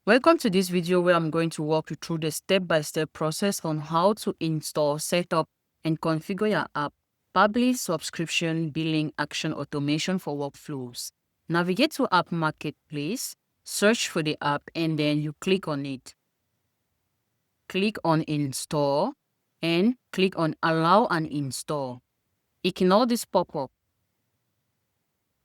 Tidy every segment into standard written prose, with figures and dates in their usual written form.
Welcome to this video where I'm going to walk you through the step-by-step process on how to install, set up, and configure your app, Pabbly subscription billing action automation for workflows. Navigate to App Marketplace, search for the app, and then you click on it. Click on Install, and click on Allow and Install. Ignore this pop-up.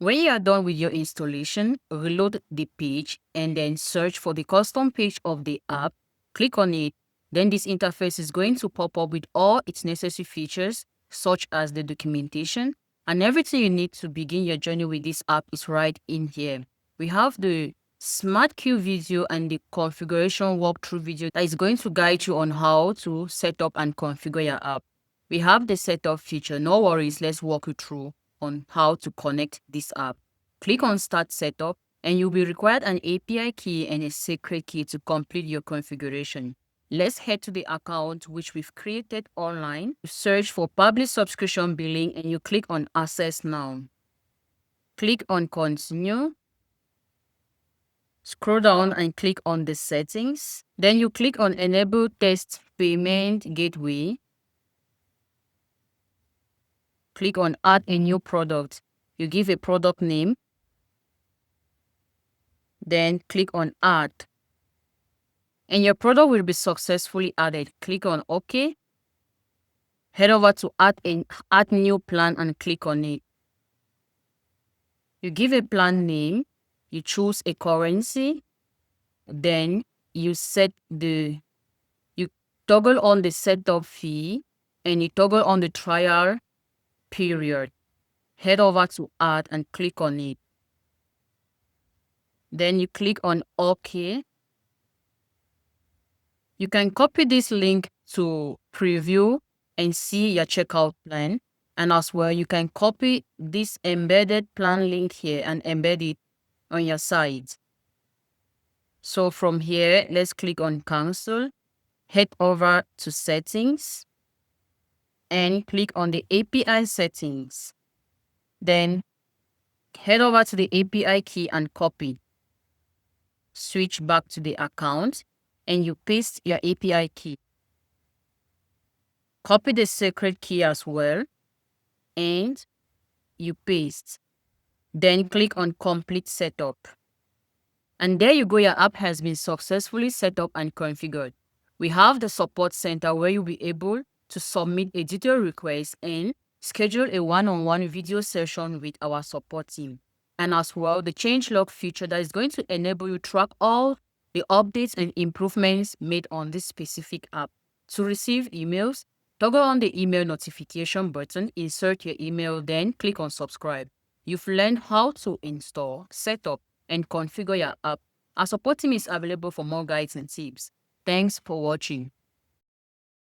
When you are done with your installation, reload the page and then search for the custom page of the app. Click on it. Then this interface is going to pop up with all its necessary features, such as the documentation, and everything you need to begin your journey with this app is right in here. We have the Smart Queue video and the configuration walkthrough video that is going to guide you on how to set up and configure your app. We have the setup feature. No worries, let's walk you through on how to connect this app. Click on Start Setup and you'll be required an API key and a secret key to complete your configuration. Let's head to the account which we've created online. Search for Pabbly subscription billing and you click on Access Now. Click on Continue. Scroll down and click on the settings. Then you click on Enable Test Payment Gateway. Click on Add a new product. You give a product name. Then click on Add. And your product will be successfully added. Click on OK. Head over to Add New Plan and click on it. You give a plan name. You choose a currency. Then you toggle on the setup fee and you toggle on the trial period. Head over to Add and click on it. Then you click on OK. You can copy this link to preview and see your checkout plan. And as well, you can copy this embedded plan link here and embed it on your site. So from here, let's click on Cancel. Head over to Settings and click on the API settings. Then head over to the API key and copy. Switch back to the account and you paste your API key. Copy the secret key as well and you paste. Then click on Complete Setup. And there you go, your app has been successfully set up and configured. We have the support center where you'll be able to submit a detailed request and schedule a one-on-one video session with our support team. And as well, the changelog feature that is going to enable you to track all the updates and improvements made on this specific app. To receive emails, toggle on the email notification button, insert your email, then click on subscribe. You've learned how to install, set up, and configure your app. Our support team is available for more guides and tips. Thanks for watching.